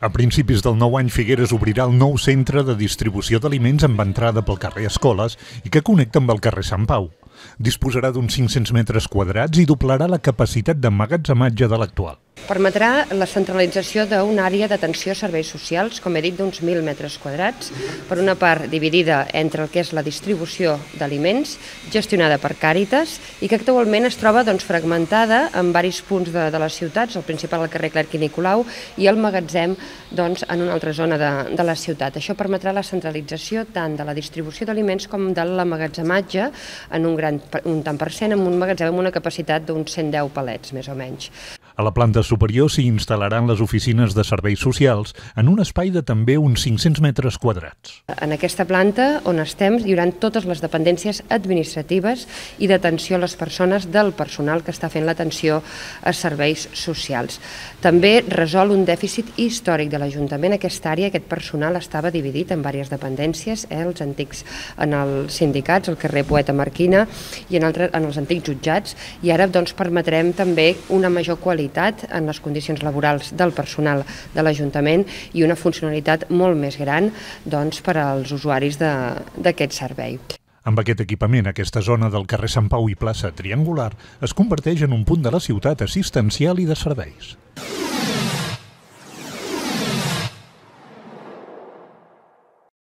A principis del nou any, Figueres obrirà el nou centre de distribució d'aliments amb entrada pel carrer Escoles i que connecta amb el carrer Sant Pau. Disposarà d'uns 500 metres quadrats i doblarà la capacitat d'emmagatzematge de l'actual. Permetrà la centralització d'una àrea d'atenció a serveis socials, com he dit, d'uns 1.000 metres quadrats, per una part dividida entre el que és la distribució d'aliments, gestionada per Càritas, i que actualment es troba fragmentada en diversos punts de les ciutats, el principal al carrer Clerc i Nicolau, i el magatzem en una altra zona de la ciutat. Això permetrà la centralització tant de la distribució d'aliments com de l'emmagatzematge en un tant per cent, amb un magatzem amb una capacitat d'uns 110 palets, més o menys. A la planta superior s'hi instal·laran les oficines de serveis socials en un espai de també uns 500 metres quadrats. En aquesta planta on estem hi haurà totes les dependències administratives i d'atenció a les persones del personal que està fent l'atenció a serveis socials. També resol un dèficit històric de l'Ajuntament. Aquesta àrea, aquest personal estava dividit en diverses dependències, els antics en els sindicats, al carrer Poeta Marquina i en els antics jutjats, i ara permetrem també una major qualitat en les condicions laborals del personal de l'Ajuntament i una funcionalitat molt més gran per als usuaris d'aquest servei. Amb aquest equipament, aquesta zona del carrer Sant Pau i plaça Triangular es converteix en un punt de la ciutat assistencial i de serveis.